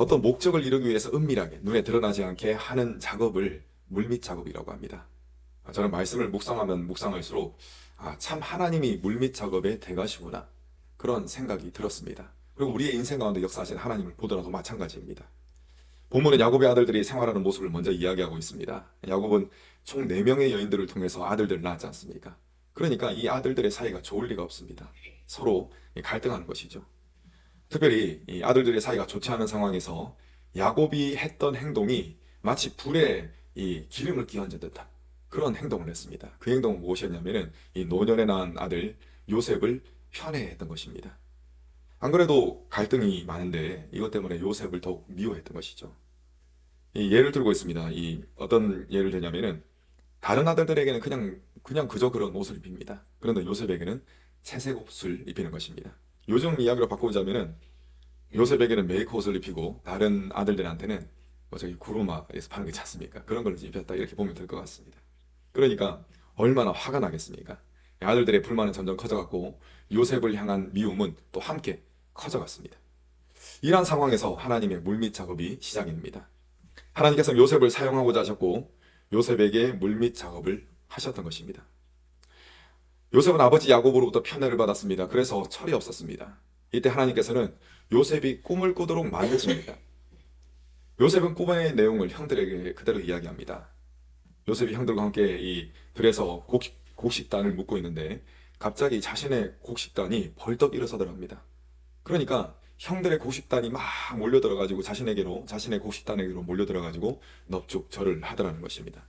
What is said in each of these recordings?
어떤 목적을 이루기 위해서 은밀하게 눈에 드러나지 않게 하는 작업을 물밑 작업이라고 합니다. 저는 말씀을 묵상하면 묵상할수록 참 하나님이 물밑 작업의 대가시구나 그런 생각이 들었습니다. 그리고 우리의 인생 가운데 역사하신 하나님을 보더라도 마찬가지입니다. 본문은 야곱의 아들들이 생활하는 모습을 먼저 이야기하고 있습니다. 야곱은 총 4명의 여인들을 통해서 아들들을 낳았지 않습니까? 그러니까 이 아들들의 사이가 좋을 리가 없습니다. 서로 갈등하는 것이죠. 특별히 이 아들들의 사이가 좋지 않은 상황에서 야곱이 했던 행동이 마치 불에 이 기름을 끼얹은 듯한 그런 행동을 했습니다. 그 행동은 무엇이었냐면은 이 노년에 낳은 아들 요셉을 편애했던 것입니다. 안 그래도 갈등이 많은데 이것 때문에 요셉을 더욱 미워했던 것이죠. 이 예를 들고 있습니다. 이 어떤 예를 들냐면은 다른 아들들에게는 그냥 그저 그런 옷을 입힙니다. 그런데 요셉에게는 채색 옷을 입히는 것입니다. 요즘 이야기로 바꾸자면은 요셉에게는 메이커 옷을 입히고 다른 아들들한테는 뭐 저기 구루마에서 파는 게 있지 않습니까? 그런 걸 입혔다 이렇게 보면 될 것 같습니다. 그러니까 얼마나 화가 나겠습니까? 아들들의 불만은 점점 커져갔고 요셉을 향한 미움은 또 함께 커져갔습니다. 이러한 상황에서 하나님의 물밑 작업이 시작이 됩니다. 하나님께서 요셉을 사용하고자 하셨고 요셉에게 물밑 작업을 하셨던 것입니다. 요셉은 아버지 야곱으로부터 편애를 받았습니다. 그래서 철이 없었습니다. 이때 하나님께서는 요셉이 꿈을 꾸도록 만드십니다. 요셉은 꿈의 내용을 형들에게 그대로 이야기합니다. 요셉이 형들과 함께 이 들에서 곡식단을 묶고 있는데 갑자기 자신의 곡식단이 벌떡 일어서더랍니다. 그러니까 형들의 곡식단이 막 몰려들어가지고 자신의 곡식단에게로 몰려들어가지고 넙죽절을 하더라는 것입니다.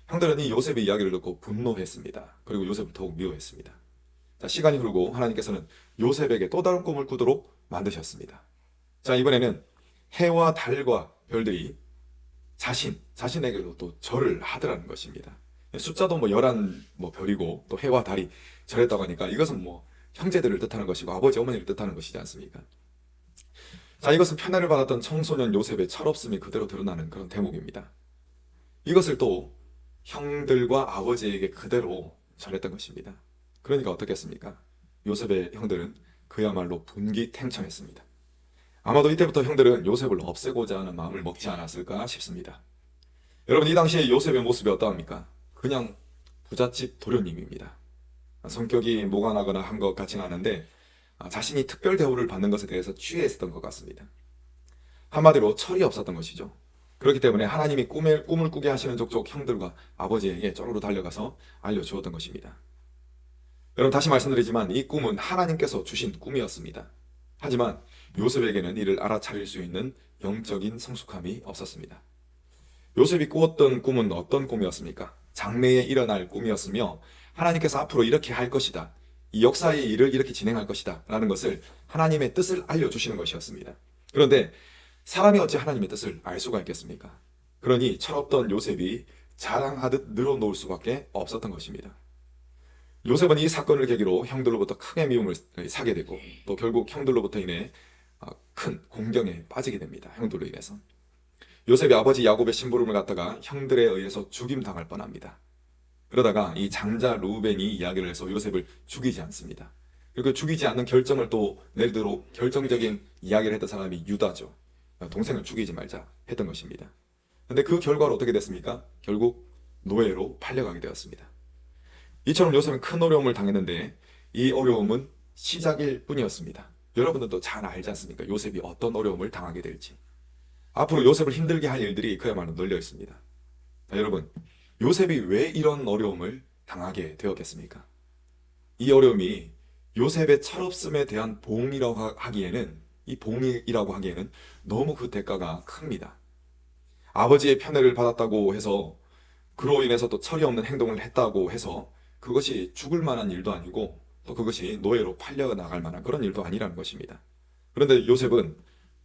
형들은 이 요셉의 이야기를 듣고 분노했습니다. 그리고 요셉을 더욱 미워했습니다. 자, 시간이 흐르고 하나님께서는 요셉에게 또 다른 꿈을 꾸도록 만드셨습니다. 자, 이번에는 해와 달과 별들이 자신에게도 또 절을 하더라는 것입니다. 숫자도 뭐 11 별이고 또 해와 달이 절했다고 하니까 이것은 뭐 형제들을 뜻하는 것이고 아버지 어머니를 뜻하는 것이지 않습니까? 자, 이것은 편애를 받았던 청소년 요셉의 철없음이 그대로 드러나는 그런 대목입니다. 이것을 또 형들과 아버지에게 그대로 전했던 것입니다. 그러니까 어떻겠습니까? 요셉의 형들은 그야말로 분기탱천했습니다. 아마도 이때부터 형들은 요셉을 없애고자 하는 마음을 먹지 않았을까 싶습니다. 여러분, 이 당시에 요셉의 모습이 어떠합니까? 그냥 부잣집 도련님입니다. 성격이 모관하거나 한 것 같지는 않은데 자신이 특별 대우를 받는 것에 대해서 취해 있었던 것 같습니다. 한마디로 철이 없었던 것이죠. 그렇기 때문에 하나님이 꿈을 꾸게 하시는 족족 형들과 아버지에게 쪼르르 달려가서 알려주었던 것입니다. 여러분, 다시 말씀드리지만 이 꿈은 하나님께서 주신 꿈이었습니다. 하지만 요셉에게는 이를 알아차릴 수 있는 영적인 성숙함이 없었습니다. 요셉이 꾸었던 꿈은 어떤 꿈이었습니까? 장래에 일어날 꿈이었으며 하나님께서 앞으로 이렇게 할 것이다. 이 역사의 일을 이렇게 진행할 것이다. 라는 것을 하나님의 뜻을 알려주시는 것이었습니다. 그런데 사람이 어찌 하나님의 뜻을 알 수가 있겠습니까? 그러니 철없던 요셉이 자랑하듯 늘어놓을 수밖에 없었던 것입니다. 요셉은 이 사건을 계기로 형들로부터 크게 미움을 사게 되고 또 결국 형들로부터 인해 큰 공경에 빠지게 됩니다. 형들로 인해서. 요셉이 아버지 야곱의 심부름을 갖다가 형들에 의해서 죽임당할 뻔합니다. 그러다가 이 장자 루벤이 이야기를 해서 요셉을 죽이지 않습니다. 그리고 죽이지 않는 결정을 또 내도록 결정적인 이야기를 했던 사람이 유다죠. 동생을 죽이지 말자 했던 것입니다. 그런데 그 결과로 어떻게 됐습니까? 결국 노예로 팔려가게 되었습니다. 이처럼 요셉은 큰 어려움을 당했는데 이 어려움은 시작일 뿐이었습니다. 여러분들도 잘 알지 않습니까? 요셉이 어떤 어려움을 당하게 될지. 앞으로 요셉을 힘들게 할 일들이 그야말로 널려 있습니다. 자, 여러분, 요셉이 왜 이런 어려움을 당하게 되었겠습니까? 이 어려움이 요셉의 철없음에 대한 이 봉이라고 하기에는 너무 그 대가가 큽니다. 아버지의 편애를 받았다고 해서 그로 인해서 또 철이 없는 행동을 했다고 해서 그것이 죽을 만한 일도 아니고 또 그것이 노예로 팔려나갈 만한 그런 일도 아니라는 것입니다. 그런데 요셉은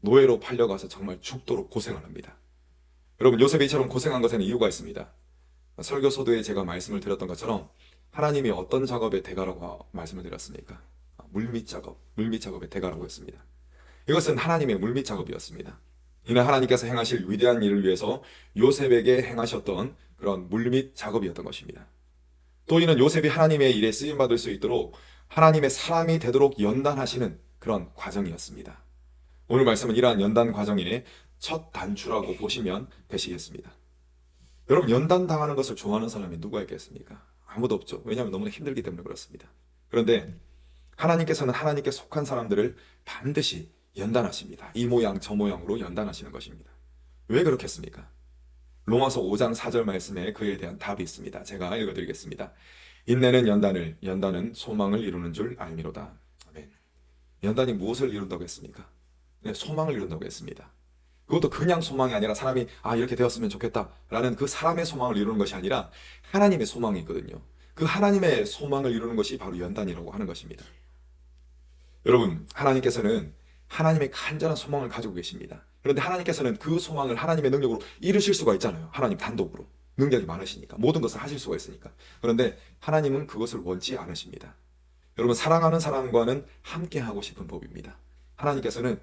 노예로 팔려가서 정말 죽도록 고생을 합니다. 여러분, 요셉이 이처럼 고생한 것에는 이유가 있습니다. 설교 서두에 제가 말씀을 드렸던 것처럼 하나님이 어떤 작업의 대가라고 말씀을 드렸습니까? 물밑 작업의 대가라고 했습니다. 이것은 하나님의 물밑 작업이었습니다. 이는 하나님께서 행하실 위대한 일을 위해서 요셉에게 행하셨던 그런 물밑 작업이었던 것입니다. 또 이는 요셉이 하나님의 일에 쓰임받을 수 있도록 하나님의 사람이 되도록 연단하시는 그런 과정이었습니다. 오늘 말씀은 이러한 연단 과정의 첫 단추라고 보시면 되시겠습니다. 여러분, 연단 당하는 것을 좋아하는 사람이 누가 있겠습니까? 아무도 없죠. 왜냐하면 너무나 힘들기 때문에 그렇습니다. 그런데 하나님께서는 하나님께 속한 사람들을 반드시 연단하십니다. 이 모양 저 모양으로 연단하시는 것입니다. 왜 그렇겠습니까? 로마서 5장 4절 말씀에 그에 대한 답이 있습니다. 제가 읽어드리겠습니다. 인내는 연단을, 연단은 소망을 이루는 줄 알미로다. 아멘. 연단이 무엇을 이룬다고 했습니까? 네, 소망을 이룬다고 했습니다. 그것도 그냥 소망이 아니라 사람이 이렇게 되었으면 좋겠다라는 그 사람의 소망을 이루는 것이 아니라 하나님의 소망이 있거든요. 그 하나님의 소망을 이루는 것이 바로 연단이라고 하는 것입니다. 여러분, 하나님께서는 하나님의 간절한 소망을 가지고 계십니다. 그런데 하나님께서는 그 소망을 하나님의 능력으로 이루실 수가 있잖아요. 하나님 단독으로. 능력이 많으시니까. 모든 것을 하실 수가 있으니까. 그런데 하나님은 그것을 원치 않으십니다. 여러분, 사랑하는 사람과는 함께 하고 싶은 법입니다. 하나님께서는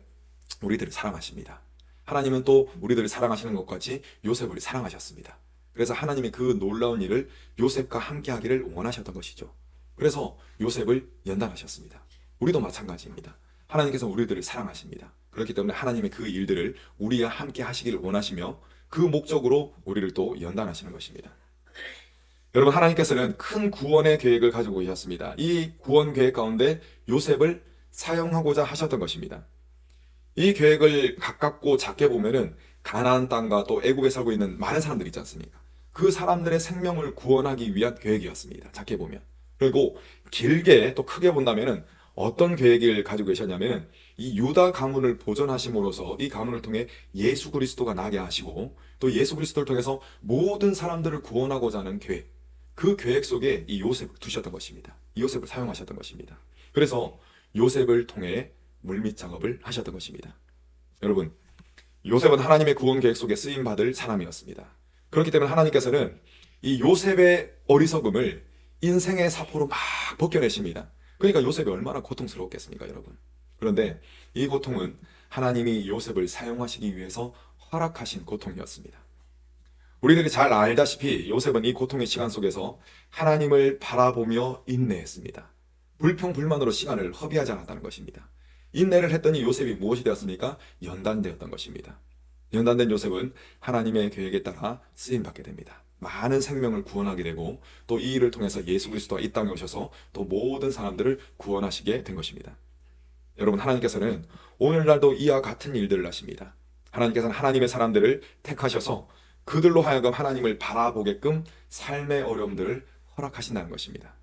우리들을 사랑하십니다. 하나님은 또 우리들을 사랑하시는 것 같이 요셉을 사랑하셨습니다. 그래서 하나님이 그 놀라운 일을 요셉과 함께 하기를 원하셨던 것이죠. 그래서 요셉을 연단하셨습니다. 우리도 마찬가지입니다. 하나님께서 우리들을 사랑하십니다. 그렇기 때문에 하나님의 그 일들을 우리와 함께 하시기를 원하시며 그 목적으로 우리를 또 연단하시는 것입니다. 여러분, 하나님께서는 큰 구원의 계획을 가지고 계셨습니다. 이 구원 계획 가운데 요셉을 사용하고자 하셨던 것입니다. 이 계획을 가깝고 작게 보면은 가나안 땅과 또 애국에 살고 있는 많은 사람들이 있지 않습니까? 그 사람들의 생명을 구원하기 위한 계획이었습니다. 작게 보면. 그리고 길게 또 크게 본다면은 어떤 계획을 가지고 계셨냐면 이 유다 가문을 보존하심으로써 이 가문을 통해 예수 그리스도가 나게 하시고 또 예수 그리스도를 통해서 모든 사람들을 구원하고자 하는 계획, 그 계획 속에 이 요셉을 두셨던 것입니다. 이 요셉을 사용하셨던 것입니다. 그래서 요셉을 통해 물밑 작업을 하셨던 것입니다. 여러분, 요셉은 하나님의 구원 계획 속에 쓰임 받을 사람이었습니다. 그렇기 때문에 하나님께서는 이 요셉의 어리석음을 인생의 사포로 막 벗겨내십니다. 그러니까 요셉이 얼마나 고통스러웠겠습니까, 여러분? 그런데 이 고통은 하나님이 요셉을 사용하시기 위해서 허락하신 고통이었습니다. 우리들이 잘 알다시피 요셉은 이 고통의 시간 속에서 하나님을 바라보며 인내했습니다. 불평불만으로 시간을 허비하지 않았다는 것입니다. 인내를 했더니 요셉이 무엇이 되었습니까? 연단되었던 것입니다. 연단된 요셉은 하나님의 계획에 따라 쓰임받게 됩니다. 많은 생명을 구원하게 되고 또 이 일을 통해서 예수 그리스도가 이 땅에 오셔서 또 모든 사람들을 구원하시게 된 것입니다. 여러분, 하나님께서는 오늘날도 이와 같은 일들을 하십니다. 하나님께서는 하나님의 사람들을 택하셔서 그들로 하여금 하나님을 바라보게끔 삶의 어려움들을 허락하신다는 것입니다.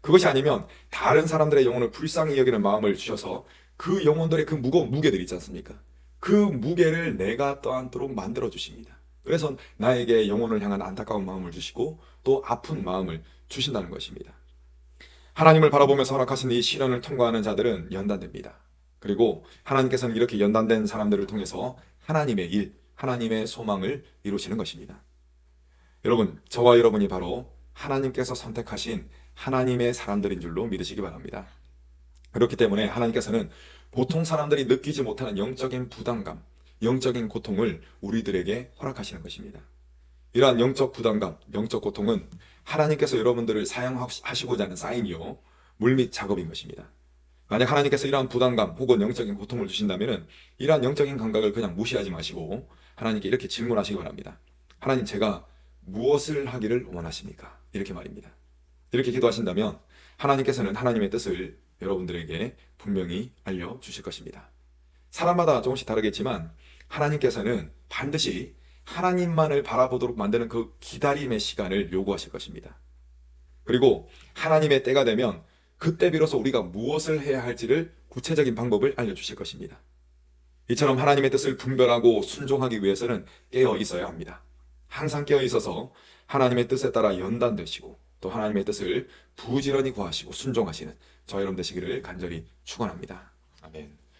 그것이 아니면 다른 사람들의 영혼을 불쌍히 여기는 마음을 주셔서 그 영혼들의 그 무거운 무게들 있지 않습니까? 그 무게를 내가 떠안도록 만들어 주십니다. 그래서 나에게 영혼을 향한 안타까운 마음을 주시고 또 아픈 마음을 주신다는 것입니다. 하나님을 바라보면서 허락하신 이 시련을 통과하는 자들은 연단됩니다. 그리고 하나님께서는 이렇게 연단된 사람들을 통해서 하나님의 일, 하나님의 소망을 이루시는 것입니다. 여러분, 저와 여러분이 바로 하나님께서 선택하신 하나님의 사람들인 줄로 믿으시기 바랍니다. 그렇기 때문에 하나님께서는 보통 사람들이 느끼지 못하는 영적인 부담감, 영적인 고통을 우리들에게 허락하시는 것입니다. 이러한 영적 부담감, 영적 고통은 하나님께서 여러분들을 사용하시고자 하는 사인이요, 물밑 작업인 것입니다. 만약 하나님께서 이러한 부담감 혹은 영적인 고통을 주신다면 이러한 영적인 감각을 그냥 무시하지 마시고 하나님께 이렇게 질문하시기 바랍니다. 하나님, 제가 무엇을 하기를 원하십니까? 이렇게 말입니다. 이렇게 기도하신다면 하나님께서는 하나님의 뜻을 여러분들에게 분명히 알려주실 것입니다. 사람마다 조금씩 다르겠지만 하나님께서는 반드시 하나님만을 바라보도록 만드는 그 기다림의 시간을 요구하실 것입니다. 그리고 하나님의 때가 되면 그때 비로소 우리가 무엇을 해야 할지를 구체적인 방법을 알려주실 것입니다. 이처럼 하나님의 뜻을 분별하고 순종하기 위해서는 깨어 있어야 합니다. 항상 깨어 있어서 하나님의 뜻에 따라 연단되시고 또 하나님의 뜻을 부지런히 구하시고 순종하시는 저 여러분 되시기를 간절히 축원합니다. 아멘.